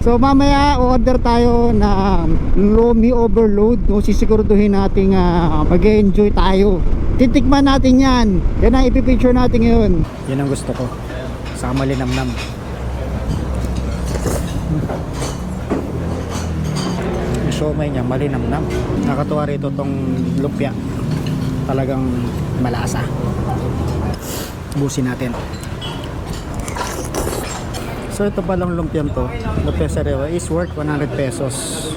So mamaya order tayo ng lomi overload, no? Sisiguraduhin natin mag-enjoy tayo. Titikman natin yan. Yan ang ipipicture natin ngayon. Yan ang gusto ko. Sa malinamnam. Yung siomai niya malinamnam. Nakatuwa rito tong lumpia. Talagang malasa. Busin natin. So ito palang lumpiang to, lumpia sariwa, is worth 100 pesos.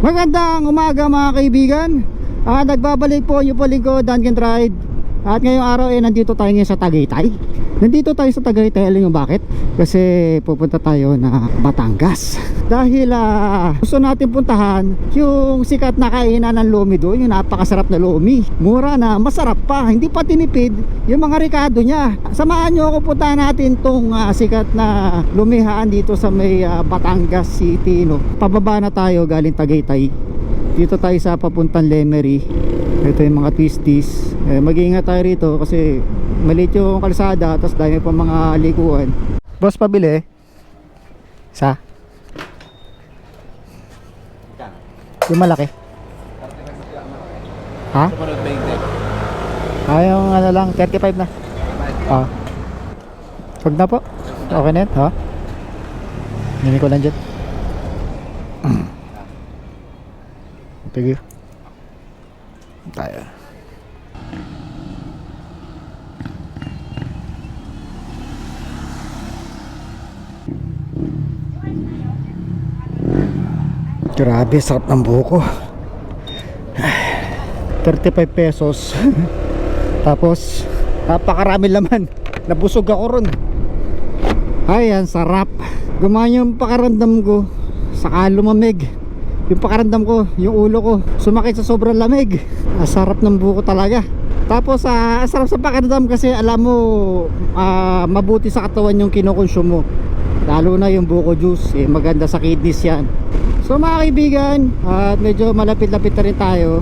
Magandang umaga mga kaibigan. Nagbabalik po yung lingkod, Dan Can Ride. At ngayong araw nandito tayo ngayon sa Tagaytay. Nandito tayo sa Tagaytay, alam nyo bakit? Kasi pupunta tayo na Batangas. Dahil gusto natin puntahan yung sikat na kainan ng lomi doon. Yung napakasarap na lomi. Mura na, masarap pa, hindi pa tinipid yung mga rekado niya. Samahan nyo ako, puntahan natin tong sikat na lumihaan dito sa may Batangas City, no? Pababa na tayo galing Tagaytay. Dito tayo sa papuntang Lemery. Ito yung mga twisties. Mag-iingat tayo rito kasi maliit yung kalsada, tapos dami pa mga likuan. Boss, pabili sa yung malaki. Ha? Yung ano lang, 35 na. Huwag na po. Okay na yun, ha? Nini ko lang dyan. Sige tayo. Grabe, sarap ng buko. 35 pesos. Tapos napakarami laman. Nabusog ako ron. Ay, ang sarap. Gumana yung pakaramdam ko. Saka lumamig yung pakaramdam ko, yung ulo ko sumakit sa sobrang lamig. Sarap ng buko talaga. Tapos sarap sa pakiramdam kasi alam mo mabuti sa katawan yung kinukonsume mo, lalo na yung buko juice, maganda sa kidneys yan. So mga kaibigan, medyo malapit-lapit na rin tayo.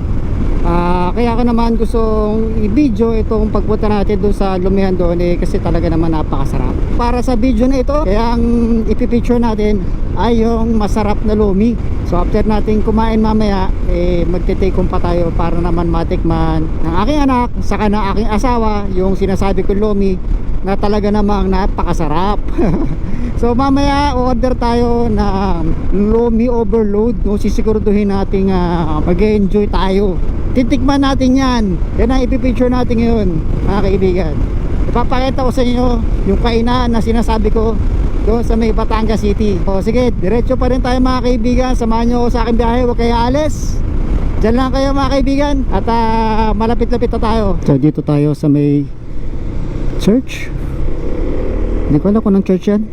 Kaya ako naman gustong i-video itong pagpunta natin doon sa lumihan doon, kasi talaga naman napakasarap. Para sa video na ito, kaya ang ipipicture natin ay yung masarap na lomi. So after natin kumain mamaya, magte-take home pa tayo para naman matikman ng aking anak saka ng aking asawa yung sinasabi kong lomi na talaga namang napakasarap. So mamaya order tayo na lomi overload, no? Sisiguraduhin natin mag-enjoy tayo. Titikman natin yan. Yan ang ipipicture natin ngayon mga kaibigan. Ipapakita ko sa inyo yung kainan na sinasabi ko doon sa may Batangas City. O sige, diretso pa rin tayo mga kaibigan. Samahan nyo ako sa aking biyahe, huwag kayo alis. Diyan lang kayo mga kaibigan. At malapit-lapit na tayo. So dito tayo sa may church. Hindi ko alam kung ng church yan.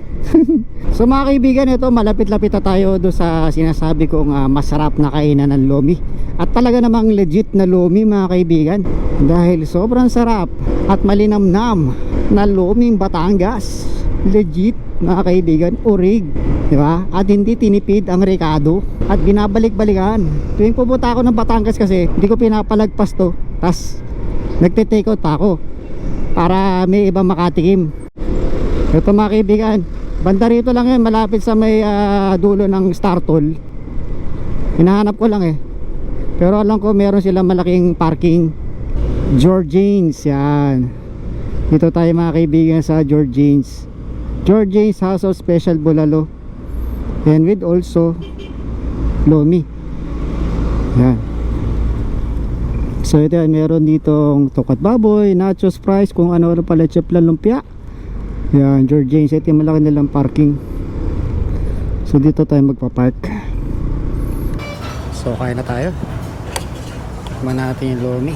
So mga kaibigan, ito malapit-lapit na tayo doon sa sinasabi kong masarap na kainan ng lomi. At talaga namang legit na lomi mga kaibigan. Dahil sobrang sarap at malinamnam na loming Batangas. Legit mga kaibigan, orig, di ba? At hindi tinipid ang rekado at binabalik-balikan. Tuwing pupunta ako ng Batangas kasi hindi ko pinapalagpas to, tas nagte-take out ako para may ibang makatikim. Ito mga kaibigan, banda rito lang yan, malapit sa may dulo ng Star Toll. Hinahanap ko lang pero alam ko meron silang malaking parking. Georgians, yan. Dito tayo mga kaibigan sa Georgians House of Special Bulalo, and with also lomi. Yan. So ito yan, meron ditong tokat baboy, nachos, fries, kung ano pala, chip lang lumpia. Yan, Georgians. Ito yung malaki nilang parking. So dito tayo magpa-park. So kaya na tayo. Tikman natin yung lomi.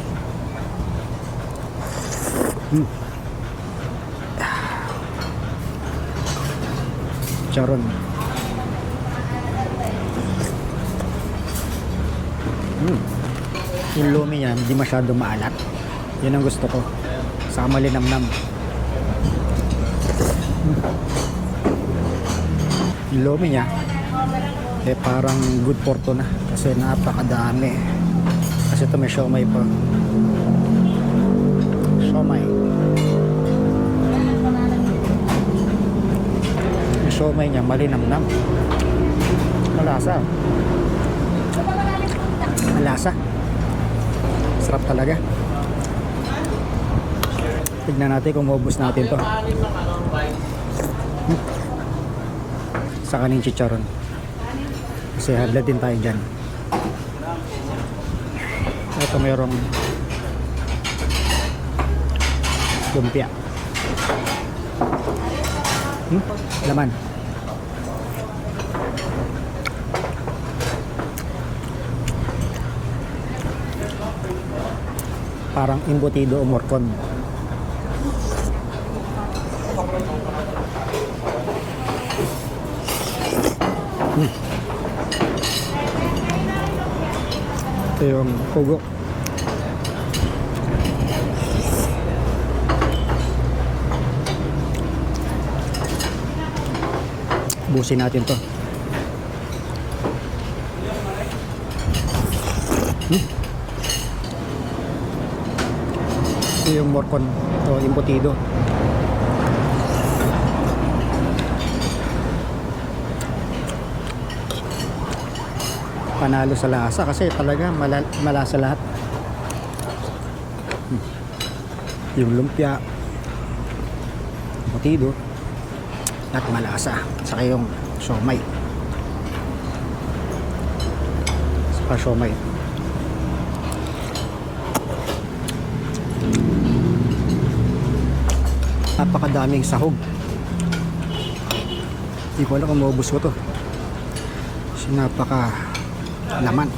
Charon. Yung lomi niya hindi masyado maalat. Yun ang gusto ko. Saka malinamnam. Yung lomi niya parang good for to na kasi napakadami. Kasi ito may siomay pa. Siomay. Yung siomay niya malinamnam. Malasa. Malasa. Sarap talaga. Tignan natin kung maubos natin to. Sa kaning chicharon. Kasi hadlad din tayo dyan. Ito mayroong lumpia. Laman. Parang embutido o morcon. Ito yung pugo. Busin natin to. Ito yung morcon o embutido. Panalo sa lasa kasi talaga malasa lahat. Yung lumpia, embutido, at malasa. Saka yung siomay. Saka siomay. Napakadaming sahog. Hindi ko alam kung maubos ko to. Kasi napaka laman.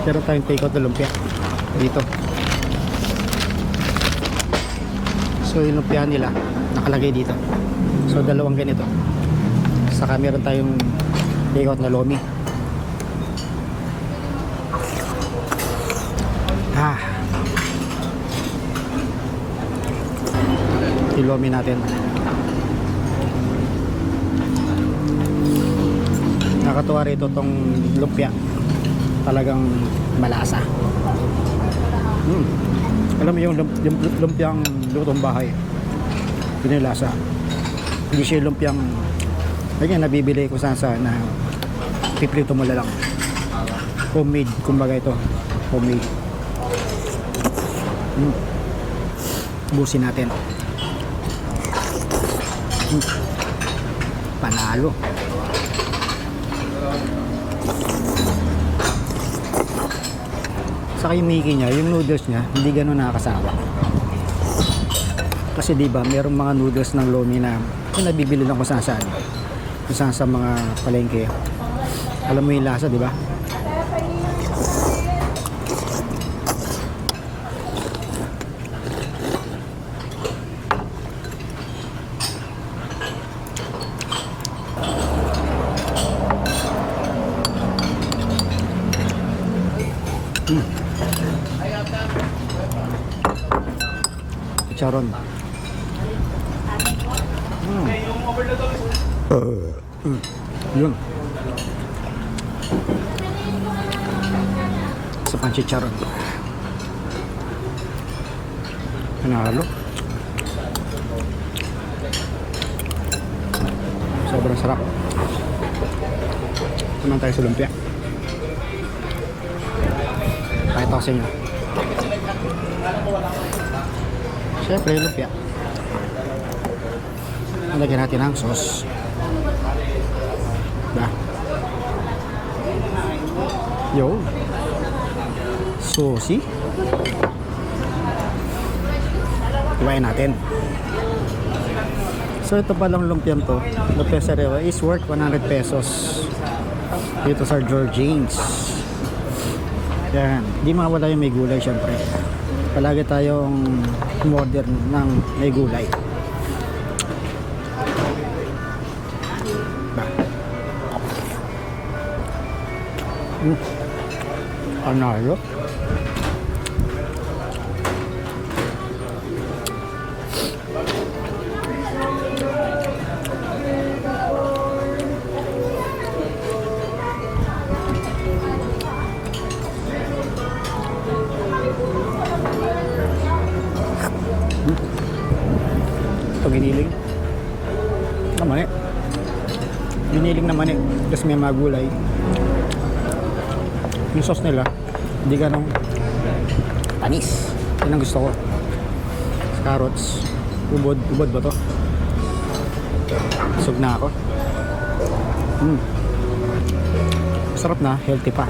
Pero tayong take out na lumpia dito. So yung lumpia nila nakalagay dito. So dalawang ganito. Saka meron tayong take out na lomi. Yung lomi natin. Nakatuwa rito tong lumpia. Talagang malasa. Alam mo yung lumpiang lutong bahay. Yun yung lasa. Hindi siya yung lumpiang ayun, nabibili ko saan na piprito mo lang. Homemade, kumbaga ito. Homemade. Busin natin. Panalo. Saka yung Mickey niya, yung noodles niya, hindi gano'n nakakasawa. Kasi diba, mayroong mga noodles ng lomi na yung nabibili lang kung saan. Kung saan sa mga palengke. Alam mo yung lasa, diba? Charon. Yun. Sa panchicharon. Panalo. Sobrang sarap. Naman tayo sa lumpia. Pakita ko sa inyo. Siyempre, lumpia. Lagyan natin ang sauce. Diba? Yo. Saucy. Iwain natin. So ito palang lumpiang to, lumpia sariwa is worth 100 pesos dito sa Georgines. Yan, di mawala yung may gulay syempre. Palagi tayong order ng may gulay. Panalo. Ito giniling naman eh. Giniling naman eh. Kasi may mga gulay. Yung sauce nila hindi ganong tanis. Yan ang gusto ko. Carrots. Ubod ba to? Busog na ako. Sarap na, healthy pa.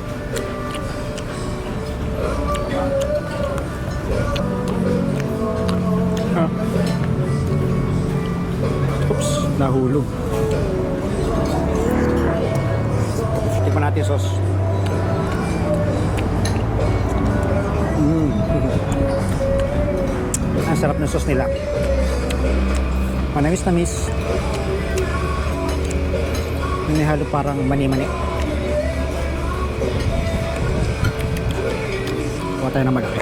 Oops, nahulog. Tikman natin yung sauce. Ang sarap ng sauce nila. Manamis-namis. May halo parang mani-mani. Kuha tayo ng malaki.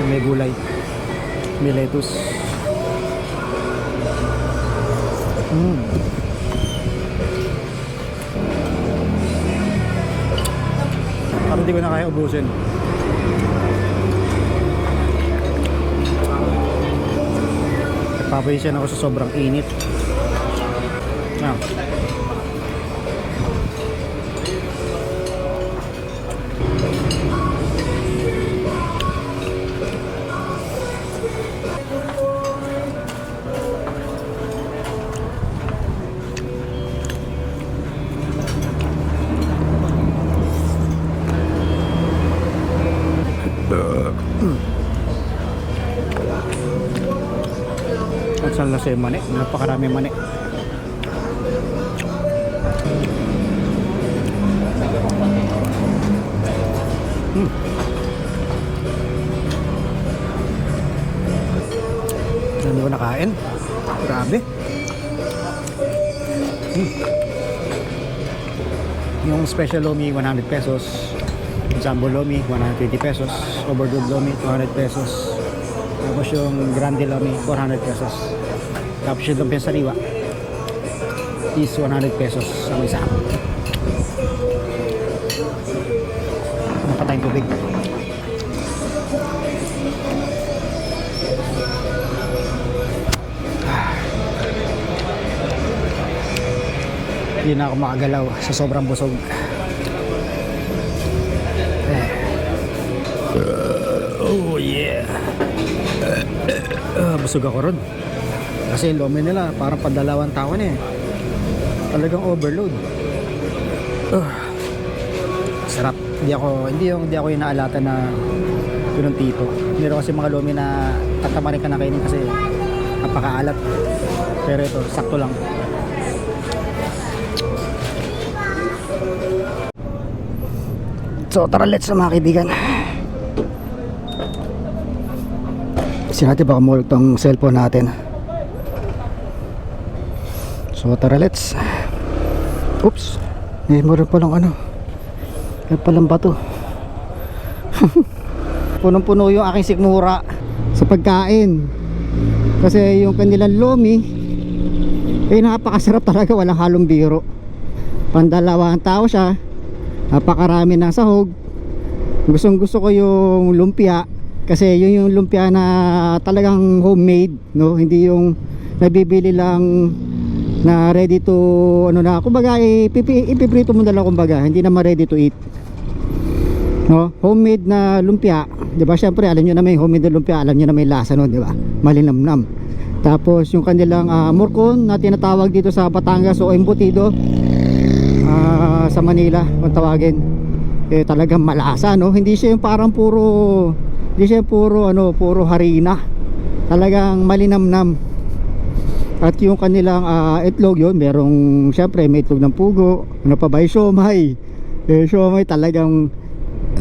May gulay. May lettuce. Parang hindi ko na kaya ubusin. Nagpapawisan ako sa sobrang init. At saan lasa yung mani? Napakarami mani. Hindi ko nakain. Grabe. Yung special lomi 100 pesos, jumbo lomi 120 pesos, overdose lomi 200 pesos, tapos yung grande lomi 400 pesos, tapos yung lumpia sariwa is 100 pesos ang isa. Napatay tubig. Hindi na ako makagalaw sa sobrang busog. Oh yeah. Busog ako ron. Kasi lomi nila parang padalawang tao na eh. Talagang overload. Sarap. Hindi ako inaalata na yun ang tipo. Meron kasi mga lomi na tatamarin ka na kainin kasi napakaalat. Pero ito, sakto lang. So tara, let's na mga kaibigan. Kasi natin baka mahulog tong cellphone natin. So tara, let's. Oops, may meron palang ano, may palang bato. Punong-puno yung aking sikmura sa pagkain. Kasi yung kanilang lomi napakasarap talaga, walang halong biro. Pandalawang tao siya, napakarami ng sahog. Gustong gusto ko yung lumpia kasi yun yung lumpia na talagang homemade, no? Hindi yung nabibili lang na ready to ano na, kumbaga ipiprito mo na lang, kumbaga hindi naman ready to eat, no? Homemade na lumpia, 'di ba? Syempre alam niyo na may homemade na lumpia, alam niyo na may lasa noon, 'di ba? Malinamnam. Tapos yung kanilang murkon na tinatawag dito sa Batangas o embutido, sa Manila kung tawagin, talagang malasa, no? Hindi siya yung parang puro Hindi siya puro puro harina. Talagang malinamnam. At yung kanilang itlog yun, merong syempre may itlog ng pugo. Ano pa ba? Siomay. Siomay talagang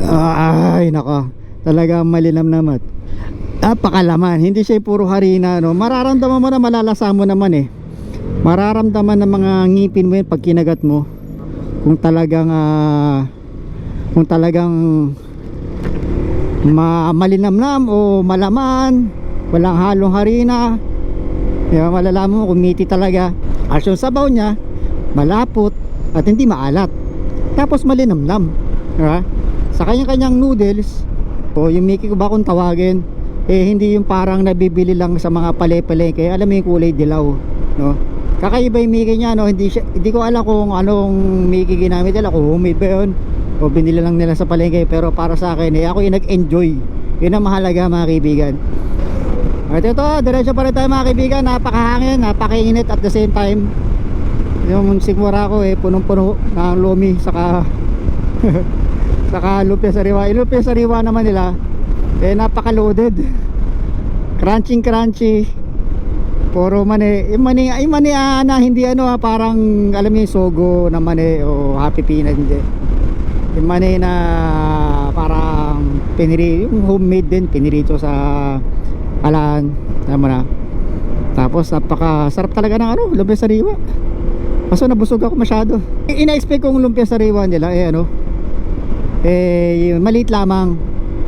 ay naka, talagang malinamnam at napakalaman. Hindi siya puro harina, no. Mararamdaman mo na, malalasa mo naman eh. Mararamdaman ng mga ngipin mo yun pag kinagat mo. Kung talagang malinamnam o malaman, walang halong harina. Kaya malalaman mo kung meaty talaga. At yung sabaw niya malapot at hindi maalat, tapos malinamnam, diba? Sa kanya-kanyang noodles o yung Mickey ko ba kung tawagin, hindi yung parang nabibili lang sa mga pale-palengke. Alam mo yung kulay dilaw, no? Kakaiba yung Mickey niya, no? Hindi ko alam kung anong Mickey ginamit nila, kung homemade ba yun o binili lang nila sa palengke. Pero para sa akin, ako yung nag-enjoy. Yun ang mahalaga, mga kaibigan. At ito, diretso pa rin tayo, mga kaibigan. Napakahangin, napakainit at the same time. Yung sigmura ko punong-puno ng lomi saka saka lumpia sariwa. Yung lumpia sariwa naman nila napaka-loaded. Crunchy. Puro mani. Yung mani na hindi parang alam mo yung sogo na mani o happy peanut, hindi. Yung mani na parang yung homemade din, pinirito sa alaan, tama na. Tapos napaka-sarap talaga ng lumpia sariwa. Kaso nabusog ako masyado. Ina-expect kong lumpia sariwa nila maliit lamang.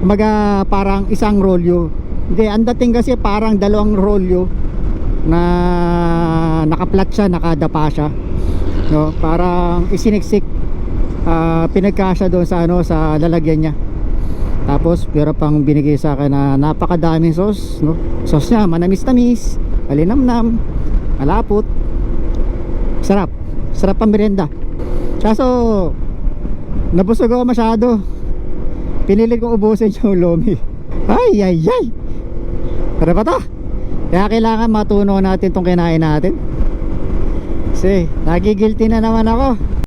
Kumaga parang isang rolyo. Hindi, ang dating kasi parang dalawang rolyo na naka-flat siya, nakadapa siya, no? Parang isiniksik, pinagkasya doon sa sa lalagyan niya. Tapos pero pang binigay sa akin na napakadaming sauce, no? Sauce niya manamis-tamis, malinamnam, malapot. Sarap pang merienda. Kaso nabusog ako masyado. Pinilit kong ubusin yung lomi. Ay. Tara ba to? Kaya kailangan matunaw natin tong kinain natin. Kasi nagigilty na naman ako.